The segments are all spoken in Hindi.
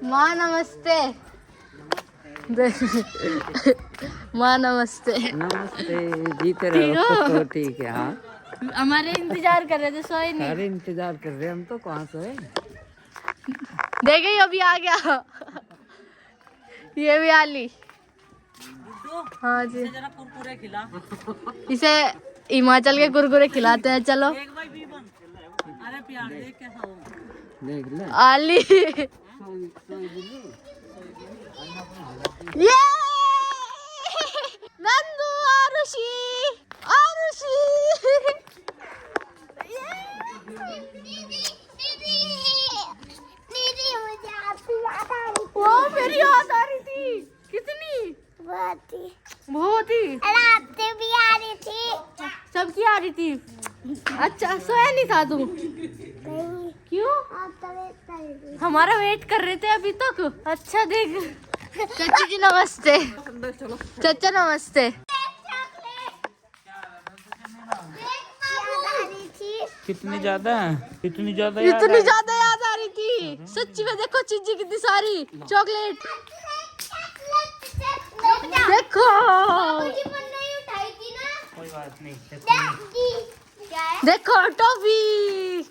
माँ नमस्ते। माँ नमस्ते। नमस्ते। जीते रहो। ठीक है। हाँ, हमारे इंतजार कर रहे थे, सोए नहीं। सारे इंतजार कर रहे हैं हम तो, कहाँ सोए। देखे अभी आ गया। ये भी आली। हाँ जी, जरा कुरकुरे खिला। इसे हिमाचल के कुरकुरे खिलाते हैं। चलो अरे प्यार देख कैसा हो, देख ले आली। ये नंदू आरुषि आरुषि। वो मेरी याद आ रही थी। कितनी? बहुत ही। रात भी आ रही थी। सबकी आ रही थी। अच्छा, सोया नहीं था तू? क्यों? हमारा वेट कर रहे थे अभी तक। अच्छा देख। चाची जी नमस्ते। चाचा नमस्ते। कितनी ज्यादा इतनी ज्यादा याद आ रही थी सच्ची में। देखो चीजी कितनी सारी चॉकलेट। देखो कोई बात नहीं। देखो टॉफी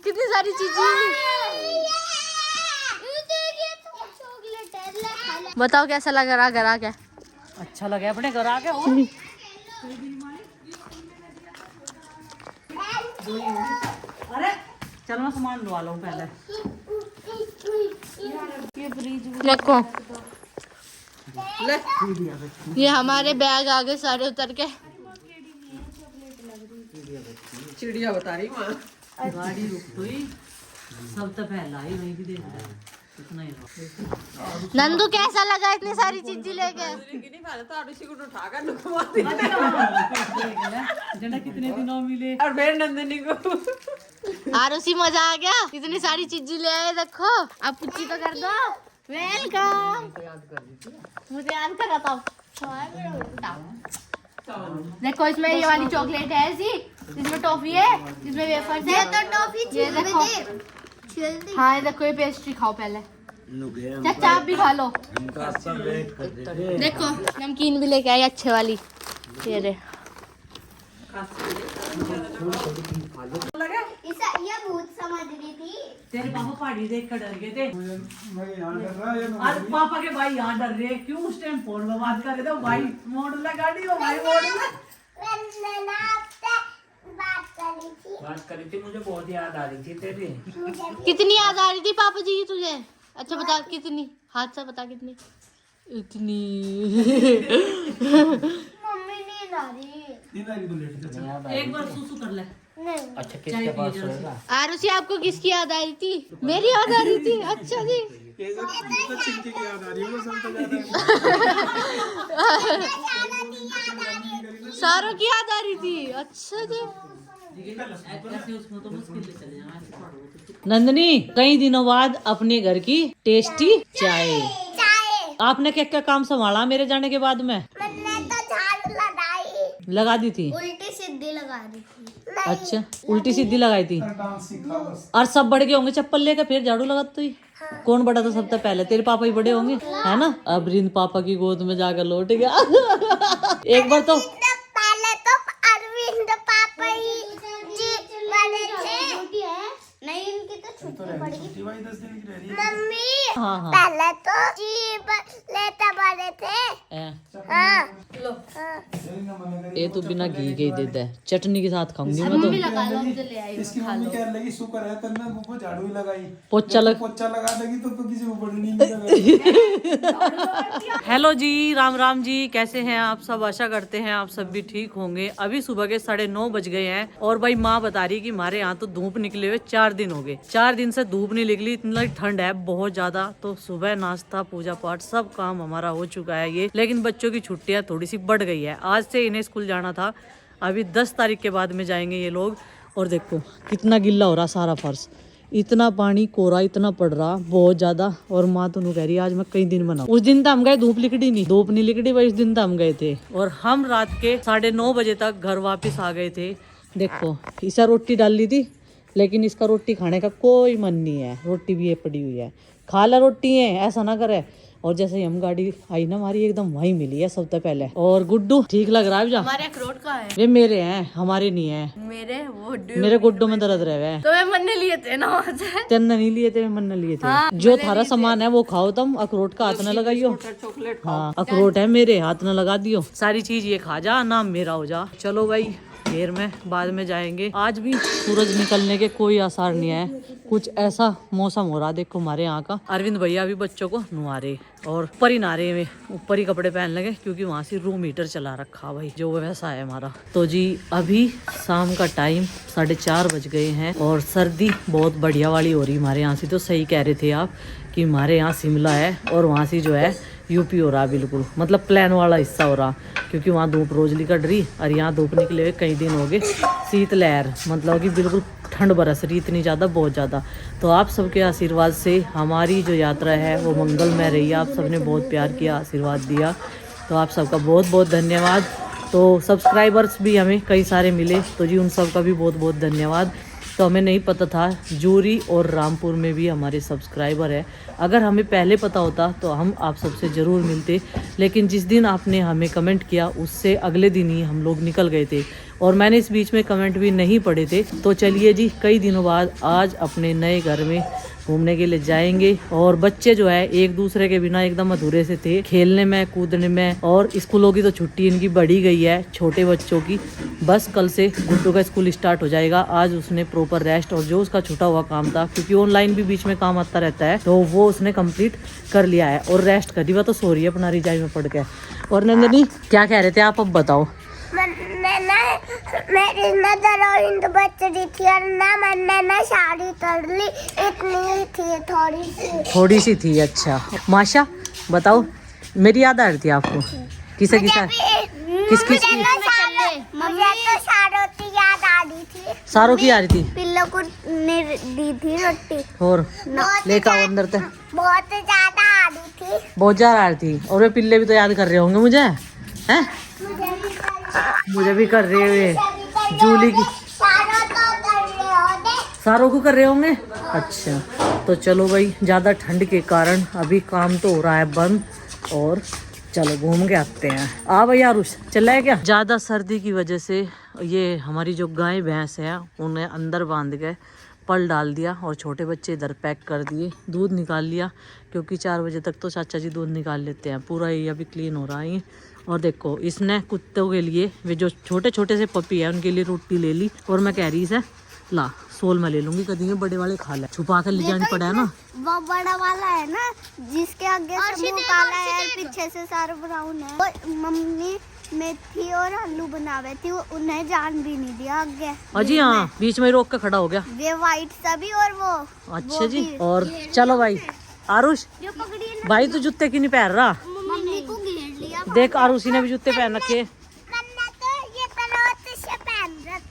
कितनी सारी चीजें। बताओ कैसा लग रहा घर आके? अच्छा लगे अपने घर आके। अरे चलो मैं सामान लुआ लूं पहले। देखो ये हमारे बैग आ गए सारे उतर के। चिड़िया बता रही माँ। गाड़ी रुक गई। सब तो पहला ही वहीं भी देख रहा है। इतना ही नंदू कैसा लगा इतनी सारी चीजें लेके? झंडा कितने दिनों मिले और फिर नंदिनी को। आरुषि मजा आ गया। इतनी सारी चीजें ले आए। देखो अब पुच्ची तो कर दो। वेलकम। मुझे याद कर रहा था। देखो इसमें ये वाली चॉकलेट है ऐसी, इसमें टॉफी है, इसमें वेफर्स है। तो टॉफी ये देखो। हाँ ये देखो, ये पेस्ट्री खाओ पहले। चाचा आप भी खा लो। देखो नमकीन भी लेके आई अच्छे वाली। ये दे। ये भूत समझ रही थी। तेरे पापा पहाड़ी देख कर डर गए थे। और पापा के भाई यहाँ डर रहे। क्यों उस टाइम फोन में बात कर रहे थे? भाई मोड़ ला गाड़ी, वो भाई मोड़ ला। बात करी थी, मुझे बहुत याद आ रही थी तेरी। कितनी याद आ रही थी पापा जी की तुझे? अच्छा बता कितनी? हाथ से बता कितनी? इतनी। मम्मी नींद आ रही। एक बार सुसु कर ले। नहीं। अच्छा किसके पास सोएगा? आरुषि आपको किसकी याद आ रही थी? मेरी याद आ रही थी। अच्छा जी। सारों की याद आ रही थी। अच्छा जी। नंदनी कई दिनों बाद अपने घर की टेस्टी चाय। आपने क्या क्या काम संभाला मेरे जाने के बाद में? मैंने तो झाड़ू लगा दी थी। उल्टी सीधी लगा दी थी। अच्छा उल्टी सीधी लगाई थी। और सब बढ़ गए होंगे चप्पल लेकर फिर झाड़ू लगाते ही। कौन बड़ा था सबसे पहले? तेरे पापा ही बड़े होंगे है ना। अब रिंद पापा की गोद में जाकर लौट गया। एक बार तो पहले तो अरविंद पापा ही जी बड़े थे। नहीं इनकी तो छुट्टी पड़ेगी। मम्मी हाँ हाँ पहले तो जी लेते बड़े थे। हाँ। ये तो बिना घी के ही देता है। चटनी के साथ खाऊंगी मैं तो। लगा लो, मुझे ले आई। इसकी मम्मी क्या लगी शुक्र है कल मैं वो झाड़ू ही लगाई। पोछा लगा देगी तो किसी को पढ़नी नहीं लगा। हेलो जी, राम राम जी। कैसे हैं आप सब? आशा करते हैं आप सब भी ठीक होंगे। अभी सुबह के 9:30 बज गए हैं और भाई माँ बता रही कि हमारे यहाँ तो धूप निकले हुए 4 दिन हो गए। 4 दिन से धूप नहीं निकली। इतना ठंड है बहुत ज्यादा। तो सुबह नाश्ता पूजा पाठ सब काम हमारा हो चुका है ये। लेकिन बच्चों की छुट्टियां थोड़ी सी बढ़ गई है। आज से इन्हें स्कूल जाना था। अभी 10 तारीख के बाद में जाएंगे ये लोग। और देखो कितना गिल्ला हो रहा सारा फर्श। इतना पानी कोरा इतना पड़ रहा बहुत ज्यादा। और माँ तो कह रही आज मैं कई दिन बनाऊं। उस दिन तो हम गए धूप निकली भाई। उस दिन तो हम गए थे और हम रात के 9:30 बजे तक घर वापस आ गए थे। देखो इसे रोटी डाल ली थी, लेकिन इसका रोटी खाने का कोई मन नहीं है। रोटी भी ये पड़ी हुई है, खा ला रोटी है, ऐसा ना करे। और जैसे ही हम गाड़ी आई ना हमारी एकदम वहीं मिली है सबसे पहले। और गुड्डू ठीक लग रहा है जा? हमारे अखरोट का है। ये मेरे हैं, हमारे नहीं है। मेरे गुड्डू में दर्द रहे हुए। तो मैं मन लिए थे ना वहाँ से। तेन नहीं लिए थे, मन लिए थे। हाँ, जो थारा सामान है वो खाओ तुम, अखरोट का हाथ न लगाइयो। हाँ अखरोट है मेरे, हाथ न लगा दियो। सारी चीज ये खा जा, नाम मेरा हो जा। चलो भाई फिर में बाद में जाएंगे। आज भी सूरज निकलने के कोई आसार नहीं है, कुछ ऐसा मौसम हो रहा। देखो हमारे यहाँ का अरविंद भैया भी बच्चों को नुआ रहे और ऊपर ही नहा रहे में, ऊपर ही कपड़े पहन लगे क्योंकि वहाँ से रूम हीटर चला रखा भाई, जो वैसा है हमारा। तो जी अभी शाम का टाइम 4:30 बज गए हैं और सर्दी बहुत बढ़िया वाली हो रही हमारे यहाँ से। तो सही कह रहे थे आप कि हमारे यहाँ शिमला है और वहाँ से जो है यूपी हो रहा, बिल्कुल मतलब प्लान वाला हिस्सा हो रहा, क्योंकि वहाँ धूप रोज निकल रही और यहाँ धूप निकले हुए कई दिन हो गए। शीतलहर मतलब कि बिल्कुल ठंड बरस रही, इतनी ज़्यादा, बहुत ज़्यादा। तो आप सबके आशीर्वाद से हमारी जो यात्रा है वो मंगलमय रही। आप सबने बहुत प्यार किया, आशीर्वाद दिया, तो आप सबका बहुत बहुत धन्यवाद। तो सब्सक्राइबर्स भी हमें कई सारे मिले, तो जी उन सबका भी बहुत बहुत धन्यवाद। तो हमें नहीं पता था जूरी और रामपुर में भी हमारे सब्सक्राइबर है। अगर हमें पहले पता होता तो हम आप सबसे ज़रूर मिलते, लेकिन जिस दिन आपने हमें कमेंट किया उससे अगले दिन ही हम लोग निकल गए थे और मैंने इस बीच में कमेंट भी नहीं पढ़े थे। तो चलिए जी कई दिनों बाद आज अपने नए घर में घूमने के लिए जाएंगे। और बच्चे जो है एक दूसरे के बिना एकदम अधूरे से थे, खेलने में कूदने में। और स्कूलों की तो छुट्टी इनकी बढ़ी गई है, छोटे बच्चों की। बस कल से गुड्डू का स्कूल स्टार्ट हो जाएगा। आज उसने प्रॉपर रेस्ट और जो उसका छूटा हुआ काम था, क्योंकि ऑनलाइन भी बीच में काम आता रहता है, तो वो उसने कंप्लीट कर लिया है और रेस्ट कर दिया। तो सो रही है अपना रिजाई में पड़ के। और नंदनी क्या कह रहे थे आप, अब बताओ। मेरी नजर हिंद बच रही थी और ना मैंने ना साड़ी कर ली, इतनी थी थोड़ी सी थी। अच्छा माशा बताओ, मेरी याद आ रही थी आपको? किसे किस मुझे तो सारों की याद आ रही थी। सारों की आ रही थी? पिल्लों को दी थी रोटी और लेकर आओ अंदर तक। बहुत ज्यादा आ रही थी, बहुत ज्यादा आ रही थी। और वे पिल्ले भी तो याद कर रहे होंगे मुझे, हैं? मुझे भी कर रहे हुए जूली की, सारों को कर रहे होंगे। अच्छा तो चलो भाई, ज़्यादा ठंड के कारण अभी काम तो हो रहा है बंद, और चलो घूम के आते हैं। आ भाई आरुष चल है क्या? ज़्यादा सर्दी की वजह से ये हमारी जो गाय भैंस है उन्हें अंदर बांध के पल डाल दिया और छोटे बच्चे इधर पैक कर दिए। दूध निकाल लिया क्योंकि 4 बजे तक तो चाचा जी दूध निकाल लेते हैं। पूरा ये अभी क्लीन हो रहा है। और देखो इसने कुत्तों के लिए, वे जो छोटे छोटे से पपी है उनके लिए रोटी ले ली। और मैं कह रही से ला सोल में ले लूंगी, कभी बड़े वाले खा ले, छुपा कर ले जानी पड़ा है ना। वो बड़ा वाला है ना जिसके आगे से मुंह काला है और पीछे से सारा ब्राउन है। और मम्मी मेथी और आलू बनावे थी, वो उन्हें जान भी नहीं दिया आगे। अजी हाँ, बीच में रोक कर खड़ा हो गया। ये वाइट सा भी और वो अच्छा जी। और चलो भाई आरुष, भाई तो जूते क्यों नहीं पहन रहा? मम्मी को घेर लिया। देख आरुषी ने भी जूते पहन रखे,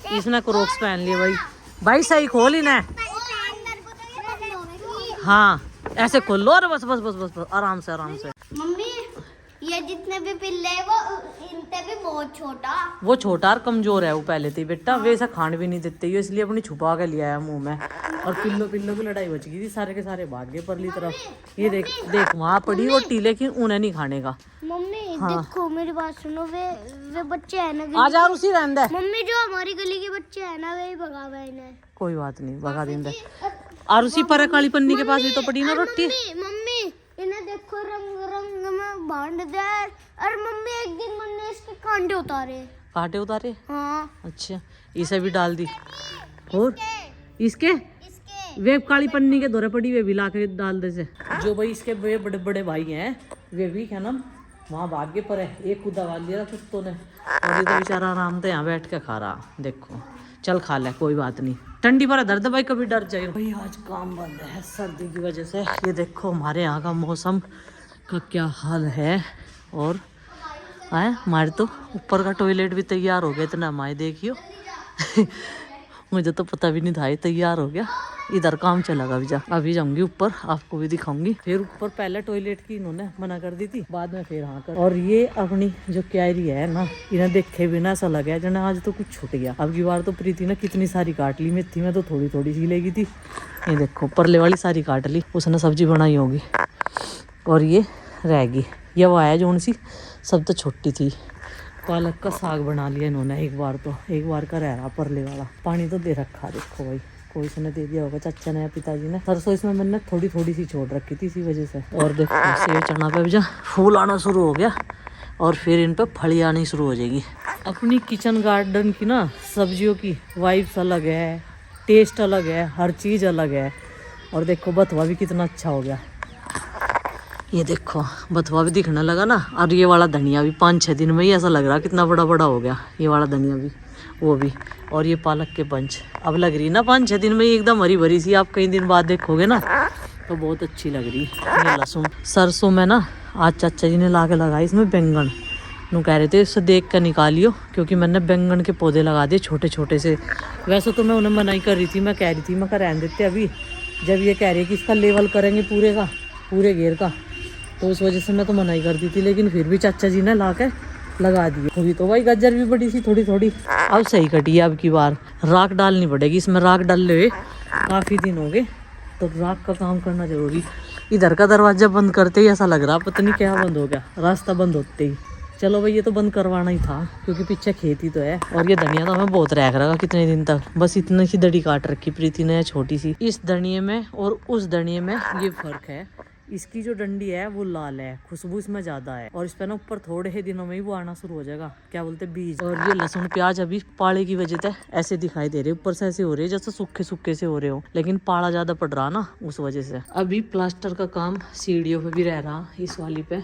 इसने क्रोक्स पहन लिए। भाई सही खोल ही ना। हाँ ऐसे खोल लो। अरे बस बस बस बस बस आराम से आराम से। मम्मी ये जितने भी पिल्ले हैं वो इनसे भी बहुत छोटा। वो छोटा और कमजोर है वो पहले से बेटा, वे ऐसा खाने भी नहीं देते, ये इसलिए अपनी छुपा के लिया है मुंह में। और पिल्लो की लड़ाई बच गई थी, सारे के सारे भाग गए परली तरफ। ये देख देख वहाँ पड़ी रोटी, लेकिन उन्हें नहीं खाने का। मम्मी हाँ। देखो मेरी बात सुनो, वे बच्चे है ना, आज यार उसी रहने दे। मम्मी जो हमारी गली के बच्चे है ना वे ही भगावे इन्हें। कोई बात नहीं, भगा देंगे। और उसी पर काली पन्नी के पास भी तो पड़ी ना रोटी। मम्मी इन्हें देखो रंग रंग में बांट दे। और मम्मी एक दिन मैंने इसके कांटे उतारे। कांटे उतारे? हाँ। अच्छा इसे भी डाल दी। और इसके वे काली पन्नी के दौरे पड़ी, वे भी ला के डाल दे से। जो भाई इसके वे बड़े बड़े भाई हैं वे भी क्या नाम वहाँ भाग्य पर है। एक खुदा वाल लिया कुत्तों ने, और ये तो बेचारा आराम से यहाँ बैठ के खा रहा। देखो चल खा ले, कोई बात नहीं। ठंडी पर दर्द भाई, कभी डर जाए भाई। आज काम बंद है सर्दी की वजह से। ये देखो हमारे यहाँ का मौसम का क्या हाल है। और आए हमारे तो ऊपर का टॉयलेट भी तैयार हो गया, इतना हमारे देखियो। मुझे तो पता भी नहीं था ये तैयार हो गया। इधर काम चलेगा अभी जाऊंगी ऊपर, आपको भी दिखाऊंगी। फिर ऊपर पहले टॉयलेट की इन्होंने मना कर दी थी, बाद में फिर हाँ कर। और ये अपनी जो कैरी है ना, इन्हें देखे बिना ऐसा लगा जैसे आज तो कुछ छूट गया। अब की बार तो प्रीति ने कितनी सारी काट ली, मेथी में तो थोड़ी थोड़ी सी लेगी थी। ये देखो परले वाली सारी काट ली, उसने सब्जी बनाई होगी और ये रहेगी। ये वो आया जो सी सब तो छोटी थी। पालक का साग बना लिया इन्होंने एक बार का रह रहा परले वाला। पानी तो दे रखा, देखो भाई कोई से ने दे दिया होगा, चाचा ने या पिताजी ने। सरसों इसमें मैंने थोड़ी थोड़ी सी छोड़ रखी थी इसी वजह से। और देखो सेब चना पे भी फूल आना शुरू हो गया और फिर इन पे फली आनी शुरू हो जाएगी। अपनी किचन गार्डन की ना सब्जियों की वाइब्स अलग है, टेस्ट अलग है, हर चीज़ अलग है। और देखो बथुआ भी कितना अच्छा हो गया। ये देखो बथुआ भी दिखने लगा ना। और ये वाला धनिया भी 5-6 दिन में ही ऐसा लग रहा कितना बड़ा बड़ा हो गया ये वाला धनिया भी, वो भी। और ये पालक के पंच अब लग रही ना 5-6 दिन में ही एकदम हरी भरी सी। आप कई दिन बाद देखोगे ना तो बहुत अच्छी लग रही। ये लहसुन सरसों में ना आज चाचा जी ने ला के लगाई इसमें बैंगन। नु कह रहे थे इससे देख कर निकालियो, क्योंकि मैंने बैंगन के पौधे लगा दिए छोटे छोटे से। वैसे तो मैं उन्हें मनाही कर रही थी, मैं कह रही थी मैं रहने देते अभी, जब ये कह रही है कि इसका लेवल करेंगे पूरे घेर का, तो उस वजह से मैं तो मनाही कर दी थी। लेकिन फिर भी चाचा जी ने ला के लगा दिए। अभी तो भाई गाजर भी बड़ी सी थोड़ी थोड़ी अब सही कटी है। अब की बार राख डालनी पड़ेगी इसमें, राख डाल हुए काफ़ी दिन हो गए, तो राख का काम करना जरूरी। इधर का दरवाजा बंद करते ही ऐसा लग रहा पता नहीं क्या बंद हो गया, रास्ता बंद होते ही। चलो भाई ये तो बंद करवाना ही था, क्योंकि पीछे खेती तो है। और ये धनिया तो हमें बहुत रख रखा कितने दिन तक, बस इतनी सी दड़ी काट रखी प्रीति ने छोटी सी। इस धनिये में और उस धनिये में ये फर्क है, इसकी जो डंडी है वो लाल है, खुशबू इसमें ज्यादा है। और इस पे ना ऊपर थोड़े ही दिनों में ही वो आना शुरू हो जाएगा, क्या बोलते बीज। और ये लहसुन प्याज अभी पाले की वजह से ऐसे दिखाई दे रहे, ऊपर से ऐसे हो रहे जैसे सूखे सूखे से हो रहे हो, लेकिन पाला ज्यादा पड़ रहा ना उस वजह से। अभी प्लास्टर का काम सीढ़ियों पे भी रह रहा इस वाली पे,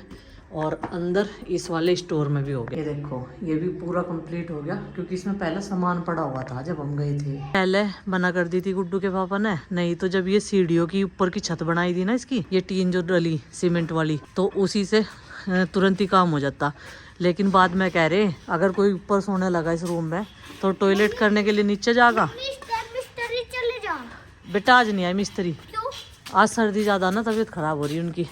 और अंदर इस वाले स्टोर में भी हो गया। ये देखो ये भी पूरा कंप्लीट हो गया, क्योंकि इसमें पहले सामान पड़ा हुआ था जब हम गए थे। पहले मना कर दी थी गुड्डू के पापा ने, नहीं तो जब ये सीढ़ियों की ऊपर की छत बनाई थी ना इसकी, ये टीन जो डली सीमेंट वाली, तो उसी से तुरंत ही काम हो जाता। लेकिन बाद में कह रहे अगर कोई ऊपर सोने लगा इस रूम में तो टॉयलेट करने के लिए नीचे जाएगा। बेटा आज नहीं आए मिस्त्री, आज सर्दी ज्यादा ना, तबीयत खराब हो रही है उनकी।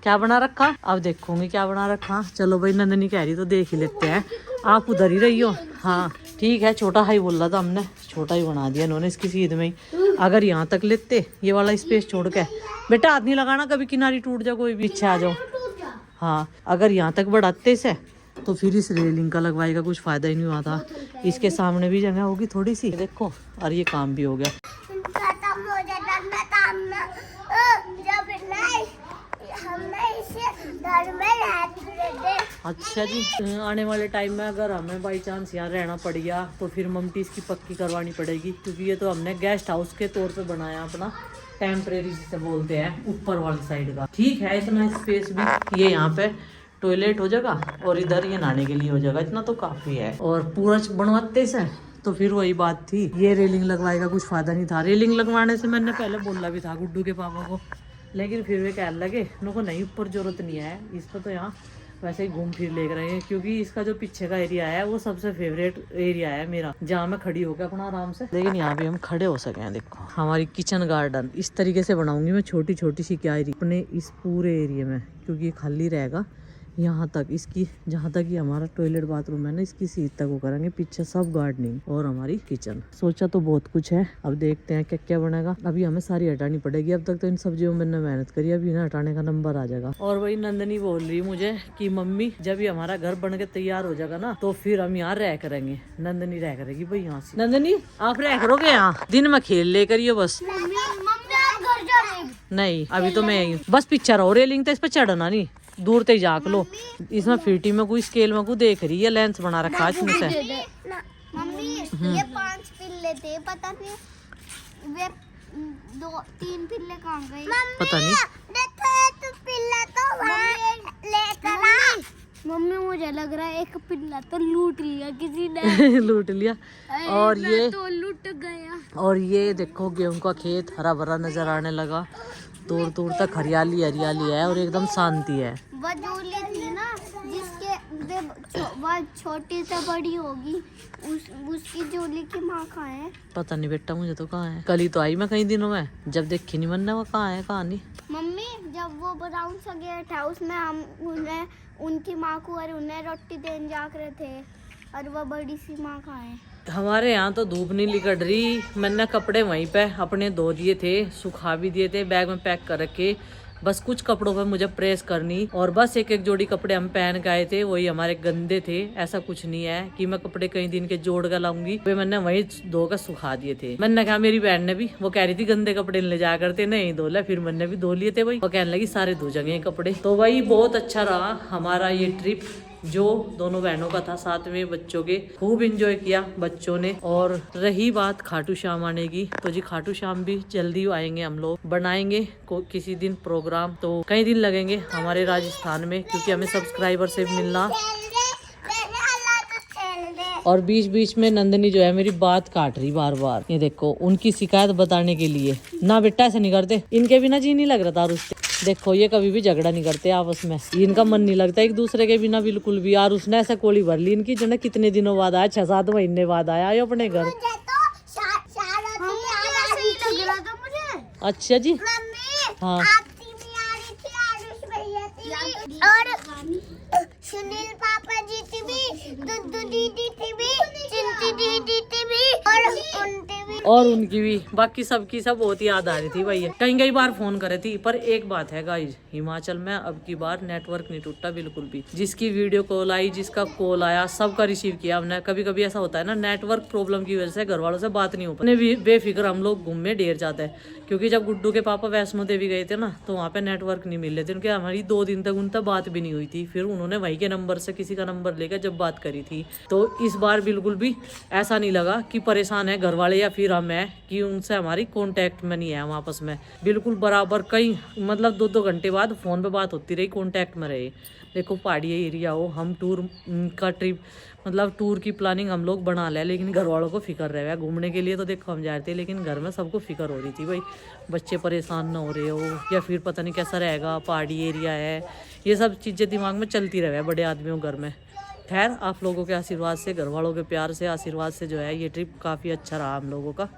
क्या बना रखा अब देखूंगी क्या बना रखा। चलो भाई नंदनी कह रही तो देख ही लेते हैं, आप उधर ही रही हो। हाँ ठीक है, छोटा हाई बोल रहा था, हमने छोटा ही बना दिया इन्होंने इसकी सीध में ही। अगर यहाँ तक लेते ये वाला स्पेस छोड़ के, बेटा हाथ नहीं लगाना कभी किनारी टूट जाए, कोई भी पीछे आ जाओ। हाँ अगर यहाँ तक बढ़ाते इसे तो फिर इस रेलिंग का लगवाई का कुछ फायदा ही नहीं हुआ था। इसके सामने भी जगह होगी थोड़ी सी, देखो। और ये काम भी हो गया। अच्छा जी, आने वाले टाइम में अगर हमें बाई चांस यहाँ रहना पड़ गया तो फिर ममटी इसकी पक्की करवानी पड़ेगी, क्योंकि ये तो हमने गेस्ट हाउस के तौर पे बनाया अपना, टेम्परेरी जिसे बोलते हैं, ऊपर वाली साइड का। ठीक है इतना स्पेस भी, ये यहाँ पे टॉयलेट हो जाएगा और इधर ये नहाने के लिए हो जाएगा, इतना तो काफी है। और पूरा बनवाते से तो फिर वही बात थी, ये रेलिंग लगवाएगा कुछ फायदा नहीं था। रेलिंग लगवाने से मैंने पहले बोला भी था गुड्डू के पापा को, लेकिन फिर वे कहने लगे उनको नहीं ऊपर जरूरत नहीं है, इस पर तो यहाँ वैसे ही घूम फिर ले रहे हैं, क्योंकि इसका जो पीछे का एरिया है वो सबसे फेवरेट एरिया है मेरा, जहाँ मैं खड़ी होकर अपना आराम से, लेकिन यहाँ भी हम खड़े हो सके हैं। देखो हमारी किचन गार्डन इस तरीके से बनाऊंगी मैं, छोटी छोटी सी क्यारी अपने इस पूरे एरिया में, क्योंकि ये खाली रहेगा यहाँ तक। इसकी जहाँ तक ये हमारा टॉयलेट बाथरूम है ना, इसकी सीट तक वो करेंगे, पीछे सब गार्डनिंग और हमारी किचन। सोचा तो बहुत कुछ है, अब देखते हैं क्या क्या बनेगा। अभी हमें सारी हटानी पड़ेगी, अब तक तो इन सब्जियों में मैंने मेहनत करी, अभी इन्हें हटाने का नंबर आ जाएगा। और वही नंदनी बोल रही मुझे कि मम्मी जब ये हमारा घर बन के तैयार हो जाएगा ना तो फिर हम यहाँ रह करेंगे। नंदनी रह करेगी भाई यहाँ से। नंदनी आप रह करोगे यहाँ, दिन में खेल ले करियो बस। नहीं अभी तो मैं बस पीछे रहो, रेलिंग तो इस पर चढ़ना नहीं, दूर तक जाक लो। इसमें फिटी में कोई स्केल में कोई देख रही है, लेंस बना रखा है इसमें से। मम्मी ये 5 पिल्ले थे, पता नहीं वे 2-3 पिल्ले कहाँ गए पता नहीं। देखो तो पिल्ला तो वहाँ लेकर आ। मम्मी मुझे लग रहा है एक पिल्ला तो लूट लिया किसी ने। लूट लिया। और ये तो लूट गया। और ये देखो गेहूं का खेत हरा भरा नजर आने लगा, दूर दूर तक हरियाली हरियाली है और एकदम शांति है। वो जूली थी ना वो छोटी से बड़ी होगी, उसकी जोली की माँ कहाँ है? पता नहीं बेटा, मुझे तो कहाँ है। कल ही तो आई मैं कई दिनों में, जब देखी नहीं मन वो कहाँ है कहाँ नहीं। मम्मी जब वो ब्राउन सा गेट है उसमें हम उन्हें उनकी माँ को और उन्हें रोटी देने जा रहे थे, और वो बड़ी सी माँ कहाँ है? हमारे यहाँ तो धूप नहीं निकल रही। मैंने कपड़े वहीं पे अपने धो दिए थे, सुखा भी दिए थे, बैग में पैक कर रखे। बस कुछ कपड़ों पे मुझे प्रेस करनी, और बस एक एक जोड़ी कपड़े हम पहन के आए थे, वही हमारे गंदे थे। ऐसा कुछ नहीं है कि मैं कपड़े कई दिन के जोड़ कर लाऊंगी, वे मैंने वही धोकर सुखा दिए थे। मैंने कहा, मेरी बहन ने भी वो कह रही थी गंदे कपड़े ले जाया करते, नहीं धो ले, फिर मैंने भी धो लिए थे। वही वो कहने लगी सारे धो जाएंगे कपड़े। तो वही बहुत अच्छा रहा हमारा ये ट्रिप, जो दोनों बहनों का था, साथ में बच्चों के। खूब एंजॉय किया बच्चों ने। और रही बात खाटू श्याम आने की, तो जी खाटू श्याम भी जल्दी आएंगे, हम लोग बनाएंगे किसी दिन प्रोग्राम। तो कई दिन लगेंगे हमारे राजस्थान में, क्योंकि हमें सब्सक्राइबर से मिलना। और बीच बीच में नंदनी जो है मेरी बात काट रही बार बार, ये देखो, उनकी शिकायत बताने के लिए। ना बेटा ऐसे नहीं करते, इनके बिना जी नहीं लग रहा था उससे। देखो ये कभी भी झगड़ा नहीं करते आपस में, इनका मन नहीं लगता एक दूसरे के बिना बिल्कुल भी। यार उसने ऐसे कोली भर ली इनकी, जो ना कितने दिनों बाद आया, 6-7 महीने बाद आया ये अपने घर। अच्छा जी, हाँ। और सुनील पापा जी थी भी, दुद्दू दीदी थी भी, चिंटी दीदी थी भी, और उनकी भी, बाकी सबकी सब बहुत याद आ रही थी भैया। कई बार फोन करे थी। पर एक बात है गाइज, हिमाचल में अब की बार नेटवर्क नहीं टूटा बिल्कुल भी। जिसकी वीडियो कॉल आई, जिसका कॉल आया, सबका रिसीव किया हमने। कभी कभी ऐसा होता है ना, नेटवर्क प्रॉब्लम की वजह से घर वालों से बात नहीं हो पाती। बेफिक्र हम लोग घूमने ढेर जाते हैं, क्योंकि जब गुड्डू के पापा वैष्णो देवी गए थे ना, तो वहाँ पे नेटवर्क नहीं मिल रहे थे उनके। हमारी 2 दिन तक उनसे बात भी नहीं हुई थी। फिर उन्होंने वहीं के नंबर से किसी का नंबर लेकर जब बात करी थी। तो इस बार बिल्कुल भी ऐसा नहीं लगा कि परेशान है घर वाले या फिर हम हैं कि उनसे हमारी कांटेक्ट में नहीं है हम आपस में। बिल्कुल बराबर, कई मतलब 2-2 घंटे बाद फोन पे बात होती रही, कांटेक्ट में रहे। देखो पहाड़ी एरिया हो, हम टूर का ट्रिप मतलब टूर की प्लानिंग हम लोग बना ले, लेकिन घर वालों को फिक्र रहे। घूमने के लिए तो देखो हम जा रहे थे, लेकिन घर में सबको फिक्र हो रही थी भाई, बच्चे परेशान ना हो रहे हो, या फिर पता नहीं कैसा रहेगा, पहाड़ी एरिया है, ये सब चीज़ें दिमाग में चलती रहे बड़े आदमियों घर में। खैर आप लोगों के आशीर्वाद से, घर वालों के प्यार से, आशीर्वाद से जो है ये ट्रिप काफ़ी अच्छा रहा हम लोगों का।